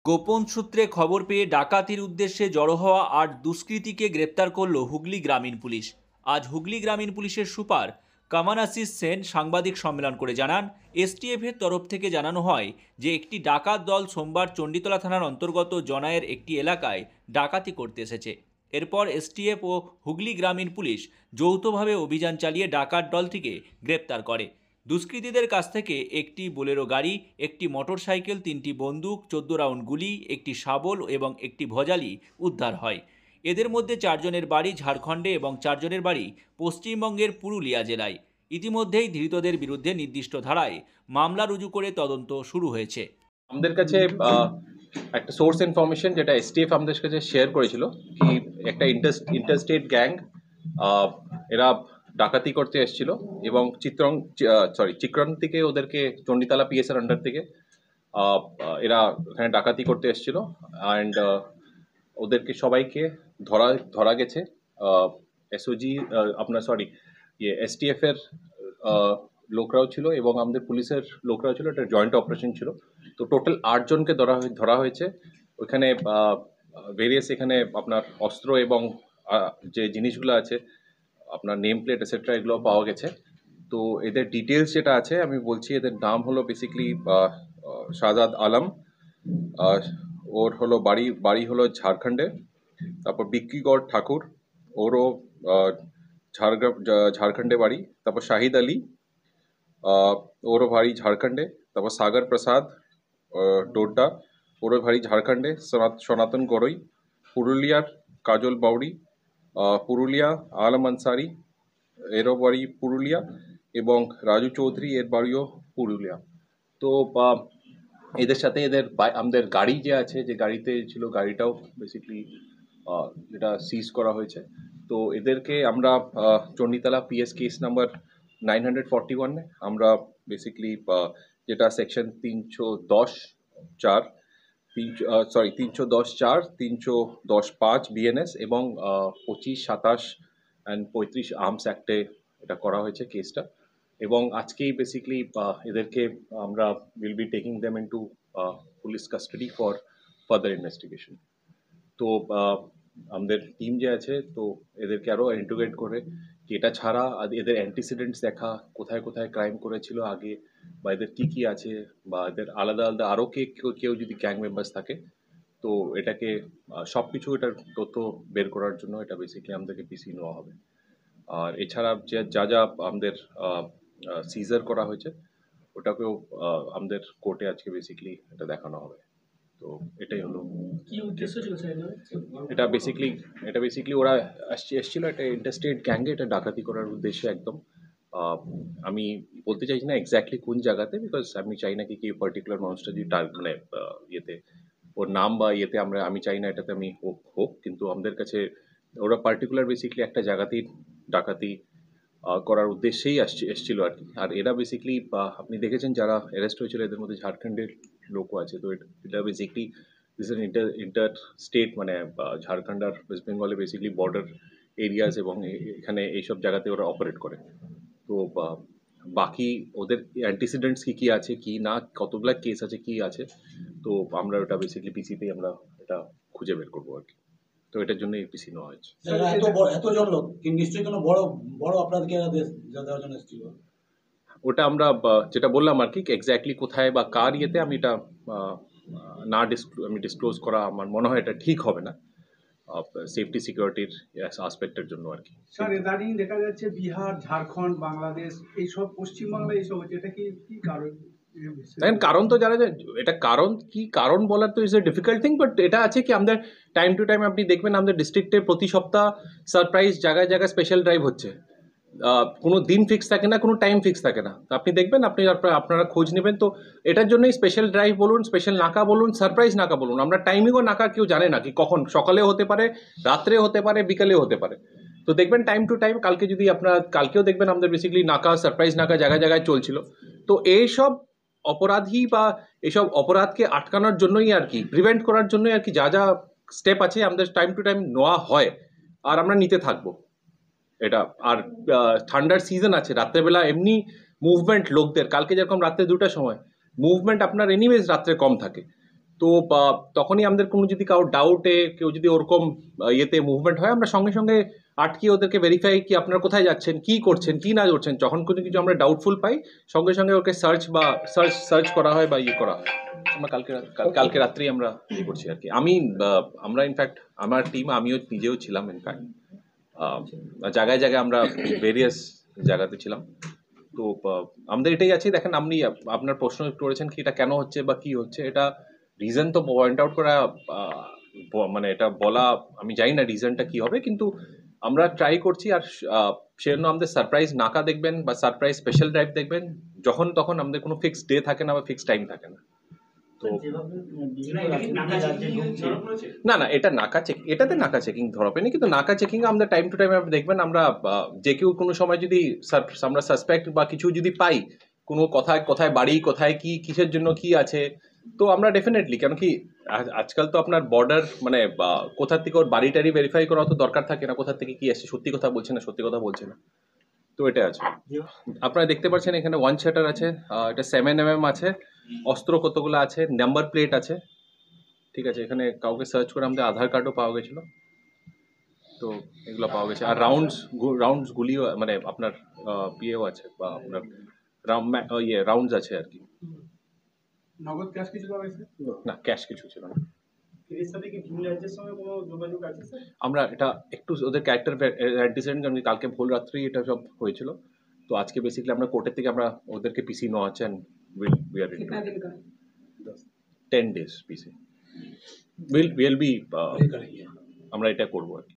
গোপন সূত্রে খবর পেয়ে ডাকাতির উদ্দেশ্যে জড়ো হওয়া ৮ দুষ্কৃতীকে গ্রেপ্তার করল হুগলি গ্রামীণ পুলিশ। আজ হুগলি গ্রামীণ পুলিশের সুপার কামান আশিস সেন সাংবাদিক সম্মেলন করে জানান, এসটিএফের তরফ থেকে জানানো হয় যে একটি ডাকাত দল সোমবার চণ্ডীতলা থানার অন্তর্গত জনায়ের একটি এলাকায় ডাকাতি করতে এসেছে। এরপর এসটিএফ ও হুগলি গ্রামীণ পুলিশ যৌথভাবে অভিযান চালিয়ে ডাকাত দলটিকে গ্রেপ্তার করে। দুষ্কৃতীদের কাছ থেকে একটি বোলেরো গাড়ি, একটি মোটরসাইকেল, 3টি বন্দুক, 14 রাউন্ড গুলি, একটি শাবল এবং একটি ভজালি উদ্ধার হয়। এদের মধ্যে 4 জনের বাড়ি ঝাড়খণ্ডে এবং 4 জনের বাড়ি পশ্চিমবঙ্গের পুরুলিয়া জেলায়। ইতিমধ্যেই ধৃতদের বিরুদ্ধে নির্দিষ্ট ধারায় মামলা রুজু করে তদন্ত শুরু হয়েছে। আমাদের কাছে একটা সোর্স ইনফরমেশন যেটা এসটিএফ আমাদের কাছে শেয়ার করেছিল কি একটা ইন্টারস্টেট গ্যাং এরা ডাকাতি করতে এসেছিল এবং চিত্রন থেকে ওদেরকে চণ্ডীতলা পিএসআর আন্ডার থেকে এরা এখানে ডাকাতি করতে এসেছিল অ্যান্ড ওদেরকে সবাইকে ধরা গেছে। এসওজি এসটিএফ এর লোকরাও ছিল এবং আমাদের পুলিশের লোকরাও ছিল। একটা জয়েন্ট অপারেশন ছিল। তো টোটাল 8 জনকে ধরা হয়েছে। ওইখানে ভেরিয়াস এখানে আপনার অস্ত্র এবং যে জিনিসগুলো আছে আপনার নেম প্লেট এটসেট্রা এগুলো পাওয়া গেছে। তো এদের ডিটেলস যেটা আছে আমি বলছি, এদের নাম হলো বেসিক্যালি শাহজাদ আলম, ওর হলো বাড়ি হলো ঝাড়খণ্ডে। তারপর বিক্কিগড় ঠাকুর, ওরও ঝাড়খণ্ডে বাড়ি। তারপর শাহিদ আলী, ওরও বাড়ি ঝাড়খণ্ডে। তারপর সাগর প্রসাদ ডোড্ডা, ওরও বাড়ি ঝাড়খণ্ডে। সনাতন গড়ই পুরুলিয়ার, কাজল বাউরি পুরুলিয়া, আলম আনসারি এরও বাড়ি পুরুলিয়া এবং রাজু চৌধুরী এর বাড়িও পুরুলিয়া। তো এদের সাথে আমাদের গাড়ি যে আছে, যে গাড়িতে ছিল, গাড়িটাও বেসিক্যালি যেটা সিজ করা হয়েছে। তো এদেরকে আমরা চণ্ডীতলা পিএস কেস নাম্বার 941 আমরা বেসিক্যালি যেটা সেকশন 310(4), 310(4), 310(5) বিএনএস এবং 25, 27 অ্যান্ড 35 আর্মস অ্যাক্টে এটা করা হয়েছে কেসটা। এবং আজকেই বেসিক্যালি এদেরকে আমরা will be taking them into police custody for further investigation. তো আমাদের টিম যে আছে, তো এদেরকে আরও ইন্টিগ্রেট করে এটা ছাড়া এদের অ্যান্টিসিডেন্টস দেখা, কোথায় কোথায় ক্রাইম করেছিল আগে, বা এদের কী আছে, বা এদের আলাদা আলাদা আরও কেউ যদি গ্যাং মেম্বার্স থাকে, তো এটাকে সব কিছু এটার তথ্য বের করার জন্য এটা বেসিক্যালি আমাদেরকে পিসি নেওয়া হবে। আর এছাড়া যা আমাদের সিজার করা হয়েছে ওটাকেও আমাদের কোর্টে আজকে বেসিক্যালি এটা দেখানো হবে। তো এটাই হলো কি উদ্দেশ্য ছিল স্যার? এটা বেসিক্যালি ওরা এসেছিল একটা ইন্টারস্টেট গ্যাংয়ে এটা ডাকাতি করার উদ্দেশ্যে একদম। আমি বলতে চাইছি না এক্স্যাক্টলি কোন জায়গাতে, বিকজ আমি চাই না কি পার্টিকুলার মানুষটা যদি মানে ইয়েতে ওর নাম বা ইয়েতে আমি চাই না এটাতে আমি হোক, কিন্তু আমাদের কাছে ওরা পার্টিকুলার বেসিক্যালি একটা জায়গাতেই ডাকাতি করার উদ্দেশ্যেই এসেছিল আর কি। আর এরা বেসিক্যালি আপনি দেখেছেন যারা অ্যারেস্ট হয়েছিল এদের মধ্যে ঝাড়খণ্ডের লোকও আছে। তো এটা basically this is inter state, মানে ঝাড়খণ্ড আর ওয়েস্ট বেঙ্গলে বেসিক্যালি বর্ডার এরিয়াস, এবং এখানে এইসব জায়গাতে ওরা অপারেট করে। তো বাকি ওদের অ্যান্টিসিডেন্টস কী আছে, কি না, কতগুলো কেস আছে, কি আছে, তো আমরা ওটা বেসিক্যালি পিসিতেই আমরা এটা খুঁজে বের করবো আর কি। তো এটার জন্য পিসি নেওয়া হয়েছে। এতজন লোক নিশ্চয়ই কোনো বড় অপরাধকে দেওয়ার জন্য এসেছিল। ওটা আমরা যেটা বললাম আর কি, এক্স্যাক্টলি কোথায় বা কার ইয়েতে আমি এটা ডিসক্লোজ করা আমার মনে হয় এটা ঠিক হবে না সেফটি সিকিউরিটির আসপেক্টের জন্য আর কি। স্যার, ইদানিং দেখা যাচ্ছে বিহার, ঝাড়খণ্ড, বাংলাদেশ, এইসব পশ্চিমবাংলায় এইসব হচ্ছে, এটা কি কারণ? দেখেন, কারণ তো যারা এটা কারণ বলার তো is a difficult thing, but এটা আছে কি আমাদের টাইম টু টাইম আপনি দেখবেন আমাদের ডিস্ট্রিক্টে প্রতি সপ্তাহ সারপ্রাইজ জায়গায় জায়গায় স্পেশাল ড্রাইভ হচ্ছে। কোনো দিন ফিক্স থাকে না, কোনো টাইম ফিক্স থাকে না। আপনি দেখবেন, আপনারা খোঁজ নেবেন। তো এটার জন্যই স্পেশাল ড্রাইভ বলুন, স্পেশাল নাকা বলুন, সারপ্রাইজ নাকা বলুন, আমরা টাইমিংও নাকা কেউ জানে না কি কখন, সকালে হতে পারে, রাত্রে হতে পারে, বিকালেও হতে পারে। তো দেখবেন টাইম টু টাইম, কালকেও দেখবেন আমাদের বেসিক্যালি নাকা, সারপ্রাইজ নাকা জায়গায় জায়গায় চলছিল। তো এইসব অপরাধী বা এইসব অপরাধকে আটকানোর জন্যই আর কি, প্রিভেন্ট করার জন্যই আর কি যা যা স্টেপ আছে আমাদের টাইম টু টাইম নেওয়া হয়, আর আমরা নিতে থাকবো এটা। আর ঠান্ডার সিজন আছে, রাত্রেবেলা এমনি মুভমেন্ট লোকদের, কালকে যেরকম রাত্রে 2টার সময় মুভমেন্ট আপনার এনিওয়েজ রাত্রে কম থাকে। তো তখনই আমাদের কোনো যদি কারো ডাউটে কেউ যদি ওরকম ইয়েতে মুভমেন্ট হয় আমরা সঙ্গে সঙ্গে আটকে ওদেরকে ভেরিফাই কি আপনারা কোথায় যাচ্ছেন, কি করছেন, কি না করছেন। যখন কোনো কিছু আমরা ডাউটফুল পাই সঙ্গে সঙ্গে ওকে সার্চ করা হয় বা ইয়ে করা হয়। আমরা কালকে রাত্রেই আমরা ইয়ে করছি আর কি। আমরা ইনফ্যাক্ট আমার টিম, আমিও নিজেও ছিলাম ইনফ্যাক্ট জায়গায় জায়গায় আমরা ভেরিয়াস জায়গাতে ছিলাম। তো আমাদের এটাই আছে, দেখেন আপনি আপনার প্রশ্ন করেছেন কি এটা কেন হচ্ছে বা কি হচ্ছে, এটা রিজন তো পয়েন্ট আউট করা মানে এটা বলা আমি জানি না রিজনটা কি হবে, কিন্তু আমরা ট্রাই করছি। আর সেজন্য আমাদের সারপ্রাইজ নাকা দেখবেন বা সারপ্রাইজ স্পেশাল ড্রাইভ দেখবেন যখন তখন। আমাদের কোনো ফিক্সড ডে থাকে না বা ফিক্সড টাইম থাকে না। তো না না, এটা নাকা চেক, এটাতে নাকা চেকিং ধরা পড়েনি, কিন্তু নাকা চেকিং আমাদের টাইম টু টাইম দেখবেন আমরা যে কেউ কোনো সময় যদি আমরা সাসপেক্ট বা কিছু যদি পাই, কোনো কোথায় বাড়ি, কোথায় কি, কিসের জন্য কি আছে, তো আমরা ডেফিনেটলি, কেন কি আজকাল তো আপনার বর্ডার মানে কোথা থেকে ওর বাড়ি টাড়ি ভেরিফাই করা তো দরকার থাকে না, কোথা থেকে কি আসছে, সত্যি কথা বলছে না সত্যি কথা বলছে না। তো এটা আছে, আপনারা দেখতে পাচ্ছেন এখানে 1 শাটার আছে, এটা 7mm আছে, অস্ত্র কতগুলো আছে, নাম্বার প্লেট আছে, ঠিক আছে। এখানে কাউকে সার্চ করে আমাদের আধার কার্ডও পাওয়া গেছিল, তো এগুলো পাওয়া গেছে। আর রাউন্ডস গুলিও মানে আপনার ইয়েও আছে বা আপনার রাউন্ডস আছে আর কি। নগদ ক্যাশ কিছু পাওয়া গেছে? না, ক্যাশ কিছু ছিল না। এর সাথে কি ভিন রাজ্যের সঙ্গে কোনো যোগাযোগ আছে স্যার? আমরা এটা একটু ওদের ক্যারেক্টার অ্যান্টিসিডেন্ট, কারণ কালকে ভোর রাত্রি এটা সব হয়েছিল, তো আজকে বেসিক্যালি আমরা কোর্টের থেকে আমরা ওদেরকে পিসি নেওয়া আছে, and we are कितना दिन का 10 days পিসি উইল বি ये करेंगे। আমরা এটা করবো আর কি।